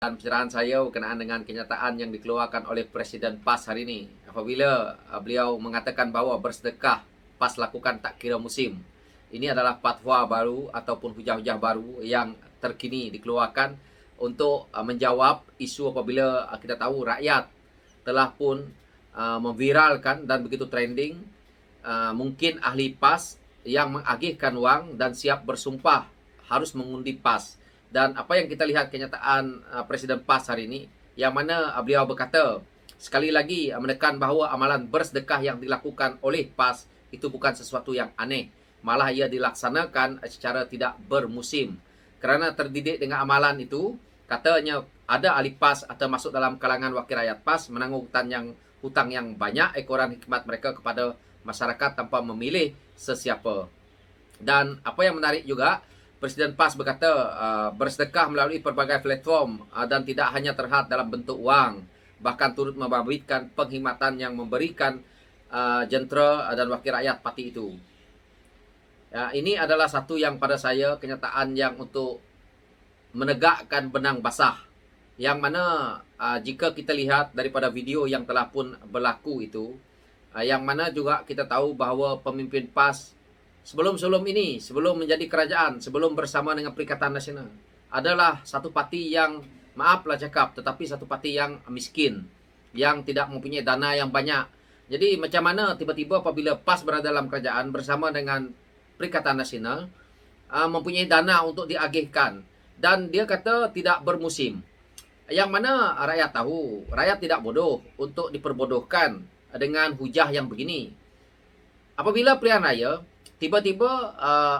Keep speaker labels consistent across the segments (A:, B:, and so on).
A: Dan pencerahan saya berkenaan dengan kenyataan yang dikeluarkan oleh Presiden PAS hari ini apabila beliau mengatakan bahawa bersedekah PAS lakukan tak kira musim. Ini adalah fatwa baru ataupun hujah-hujah baru yang terkini dikeluarkan untuk menjawab isu apabila kita tahu rakyat telah pun memviralkan dan begitu trending mungkin ahli PAS yang mengagihkan wang dan siap bersumpah harus mengundi PAS. Dan apa yang kita lihat kenyataan Presiden PAS hari ini, yang mana beliau berkata sekali lagi menekan bahawa amalan bersedekah yang dilakukan oleh PAS itu bukan sesuatu yang aneh, malah ia dilaksanakan secara tidak bermusim. Kerana terdidik dengan amalan itu, katanya ada ahli PAS atau masuk dalam kalangan wakil rakyat PAS menanggung hutang yang banyak ekoran hikmat mereka kepada masyarakat tanpa memilih sesiapa. Dan apa yang menarik juga, Presiden PAS berkata bersedekah melalui pelbagai platform dan tidak hanya terhad dalam bentuk wang, bahkan turut membabitkan penghematan yang memberikan jentera dan wakil rakyat parti itu. Ya, ini adalah satu yang pada saya kenyataan yang untuk menegakkan benang basah, yang mana jika kita lihat daripada video yang telah pun berlaku itu, yang mana juga kita tahu bahawa pemimpin PAS sebelum ini, sebelum menjadi kerajaan, sebelum bersama dengan Perikatan Nasional, adalah satu parti yang, maaflah cakap, tetapi satu parti yang miskin, yang tidak mempunyai dana yang banyak. Jadi macam mana tiba-tiba apabila PAS berada dalam kerajaan bersama dengan Perikatan Nasional, mempunyai dana untuk diagihkan. Dan dia kata tidak bermusim. Yang mana rakyat tahu, rakyat tidak bodoh untuk diperbodohkan dengan hujah yang begini. Apabila pilihan raya, tiba-tiba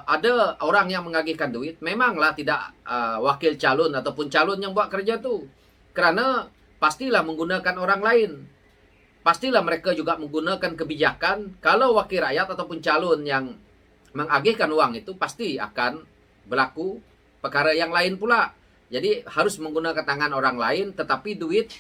A: ada orang yang mengagihkan duit, memanglah tidak wakil calon ataupun calon yang buat kerja tu. Kerana pastilah menggunakan orang lain. Pastilah mereka juga menggunakan kebijakan. Kalau wakil rakyat ataupun calon yang mengagihkan uang itu, pasti akan berlaku perkara yang lain pula. Jadi harus menggunakan tangan orang lain, tetapi duit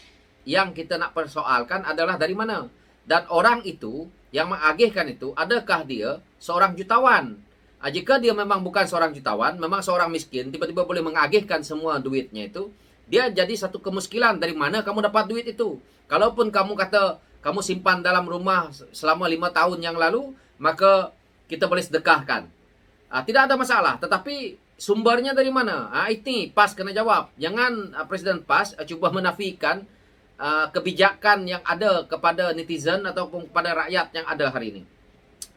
A: yang kita nak persoalkan adalah dari mana. Dan orang itu yang mengagihkan itu, adakah dia seorang jutawan? Jika dia memang bukan seorang jutawan, memang seorang miskin, tiba-tiba boleh mengagihkan semua duitnya itu, dia jadi satu kemuskilan. Dari mana kamu dapat duit itu? Kalaupun kamu kata kamu simpan dalam rumah selama 5 tahun yang lalu, maka kita boleh sedekahkan. Tidak ada masalah. Tetapi sumbernya dari mana? Ini PAS kena jawab. Jangan Presiden PAS cuba menafikan kebijakan yang ada kepada netizen ataupun kepada rakyat yang ada hari ini.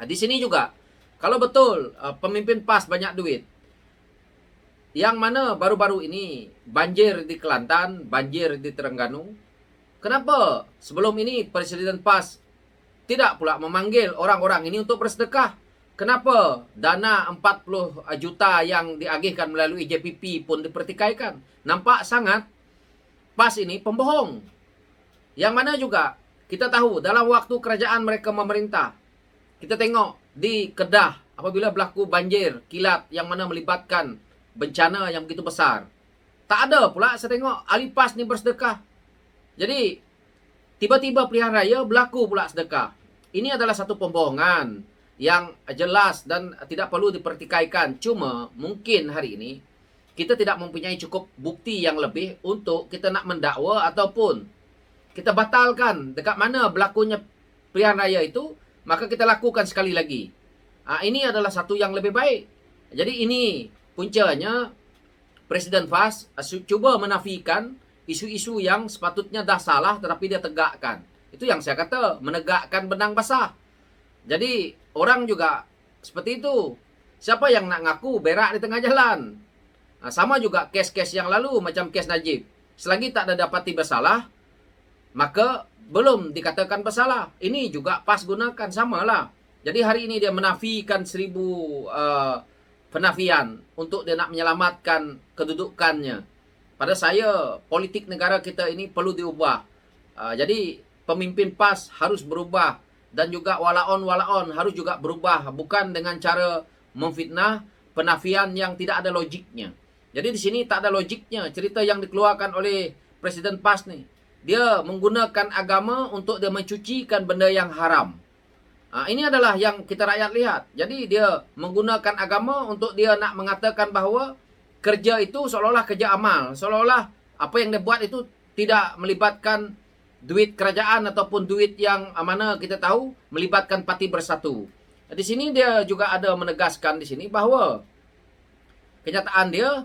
A: Di sini juga, kalau betul pemimpin PAS banyak duit, yang mana baru-baru ini banjir di Kelantan, banjir di Terengganu, kenapa sebelum ini Presiden PAS tidak pula memanggil orang-orang ini untuk bersedekah? Kenapa dana 40 juta yang diagihkan melalui JPP pun dipertikaikan? Nampak sangat PAS ini pembohong. Yang mana juga kita tahu dalam waktu kerajaan mereka memerintah, kita tengok di Kedah apabila berlaku banjir kilat yang mana melibatkan bencana yang begitu besar, tak ada pula saya tengok ahli PAS ni bersedekah. Jadi tiba-tiba pilihan raya berlaku pula sedekah. Ini adalah satu pembohongan yang jelas dan tidak perlu dipertikaikan. Cuma mungkin hari ini kita tidak mempunyai cukup bukti yang lebih untuk kita nak mendakwa ataupun kita batalkan dekat mana berlakunya pilihan raya itu, maka kita lakukan sekali lagi. Ini adalah satu yang lebih baik. Jadi ini puncanya Presiden PAS cuba menafikan isu-isu yang sepatutnya dah salah tetapi dia tegakkan. Itu yang saya kata, menegakkan benang basah. Jadi orang juga seperti itu. Siapa yang nak ngaku berak di tengah jalan? Sama juga kes-kes yang lalu macam kes Najib. Selagi tak ada dapati bersalah, maka belum dikatakan bersalah. Ini juga PAS gunakan, samalah. Jadi hari ini dia menafikan 1000 penafian untuk dia nak menyelamatkan kedudukannya. Pada saya, politik negara kita ini perlu diubah. Jadi pemimpin PAS harus berubah. Dan juga walaon harus juga berubah. Bukan dengan cara memfitnah, penafian yang tidak ada logiknya. Jadi di sini tak ada logiknya cerita yang dikeluarkan oleh Presiden PAS ni. Dia menggunakan agama untuk dia mencucikan benda yang haram. Ini adalah yang kita rakyat lihat. Jadi dia menggunakan agama untuk dia nak mengatakan bahawa kerja itu seolah-olah kerja amal. Seolah-olah Apa yang dia buat itu tidak melibatkan duit kerajaan ataupun duit yang mana kita tahu melibatkan parti bersatu. Di sini dia juga ada menegaskan di sini bahawa kenyataan dia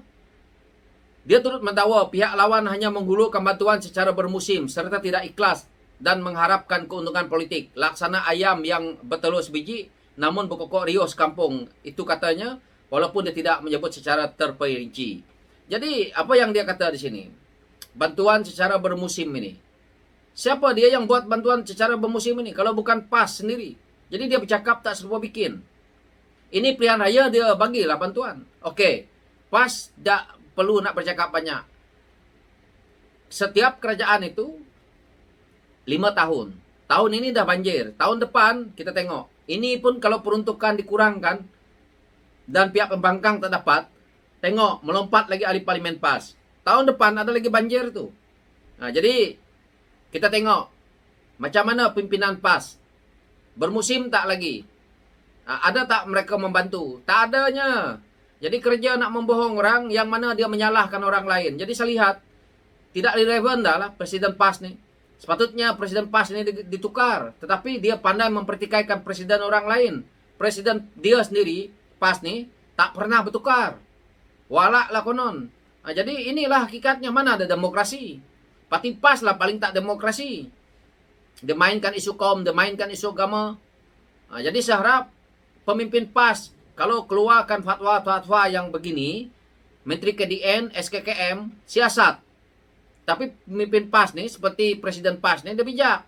A: turut mendakwa pihak lawan hanya menghulurkan bantuan secara bermusim serta tidak ikhlas dan mengharapkan keuntungan politik. Laksana ayam yang bertelur sebiji namun berkokok rios kampung. Itu katanya, walaupun dia tidak menyebut secara terperinci. Jadi apa yang dia kata di sini? Bantuan secara bermusim ini. Siapa dia yang buat bantuan secara bermusim ini? Kalau bukan PAS sendiri. Jadi dia bercakap tak serupa bikin. Ini pilihan raya dia bagilah bantuan. Okey. PAS tak perlu nak bercakap banyak. Setiap kerajaan itu 5 tahun. Tahun ini dah banjir. Tahun depan kita tengok. Ini pun kalau peruntukan dikurangkan dan pihak pembangkang tak dapat, tengok melompat lagi ahli parlimen PAS. Tahun depan ada lagi banjir tu. Jadi kita tengok macam mana pimpinan PAS. Bermusim tak lagi. Ada tak mereka membantu? Tak adanya. Jadi kerja nak membohong orang yang mana dia menyalahkan orang lain. Jadi saya lihat tidak relevan dah lah Presiden PAS ni. Sepatutnya Presiden PAS ini ditukar. Tetapi dia pandai mempertikaikan presiden orang lain. Presiden dia sendiri, PAS ni, tak pernah bertukar. Walak lah konon. Jadi inilah hakikatnya, mana ada demokrasi. Parti PAS lah paling tak demokrasi. Dia mainkan isu kaum, dia mainkan isu agama. Jadi saya harap pemimpin PAS kalau keluarkan fatwa-fatwa yang begini, Menteri KDN, SKKM, siasat. Tapi pemimpin PAS ni, seperti Presiden PAS ni, dia bijak.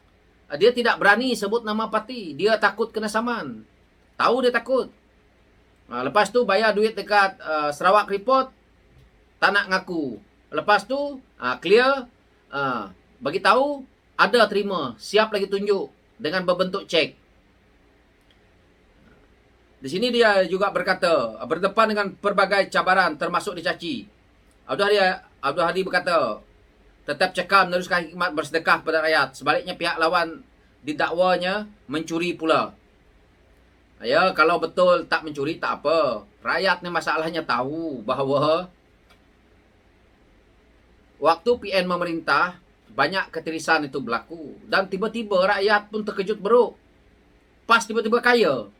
A: Dia tidak berani sebut nama parti. Dia takut kena saman. Tahu dia takut. Lepas tu bayar duit dekat Sarawak Report, tak nak ngaku. Lepas tu clear, bagi tahu ada terima, siap lagi tunjuk dengan berbentuk cek. Di sini dia juga berkata, berdepan dengan pelbagai cabaran termasuk dicaci. Abdul Hadi berkata, tetap cekal meneruskan hikmat bersedekah pada rakyat. Sebaliknya pihak lawan didakwanya mencuri pula. Ya, kalau betul tak mencuri tak apa. Rakyat ni masalahnya tahu bahawa waktu PN memerintah, banyak ketirisan itu berlaku. Dan tiba-tiba rakyat pun terkejut beruk. PAS tiba-tiba kaya.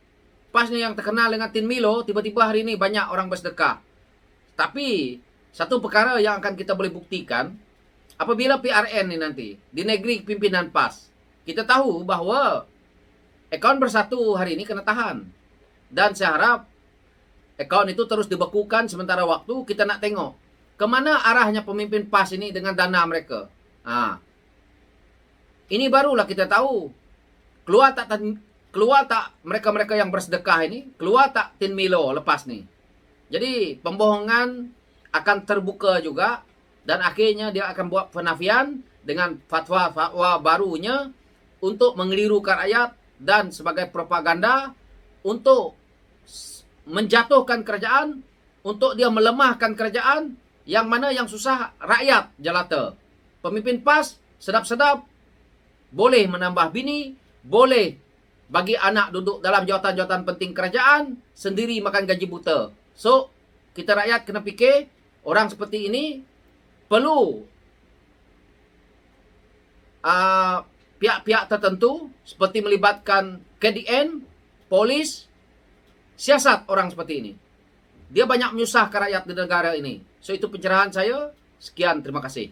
A: PAS ni yang terkenal dengan Tin Milo, tiba-tiba hari ini banyak orang bersedekah. Tapi, satu perkara yang akan kita boleh buktikan, apabila PRN ni nanti, di negeri pimpinan PAS, kita tahu bahawa akaun bersatu hari ini kena tahan. Dan saya harap akaun itu terus dibekukan sementara waktu kita nak tengok kemana arahnya pemimpin PAS ini dengan dana mereka. Ini barulah kita tahu. Keluar tak mereka-mereka yang bersedekah ini, keluar tak Tin Milo lepas ni. Jadi pembohongan akan terbuka juga dan akhirnya dia akan buat penafian dengan fatwa-fatwa barunya untuk mengelirukan rakyat dan sebagai propaganda untuk menjatuhkan kerajaan, untuk dia melemahkan kerajaan yang mana yang susah rakyat jelata. Pemimpin PAS sedap-sedap boleh menambah bini, boleh bagi anak duduk dalam jawatan-jawatan penting kerajaan, sendiri makan gaji buta. So, kita rakyat kena fikir, orang seperti ini perlu pihak-pihak tertentu seperti melibatkan KDN, polis, siasat orang seperti ini. Dia banyak menyusahkan rakyat di negara ini. So, itu pencerahan saya. Sekian, terima kasih.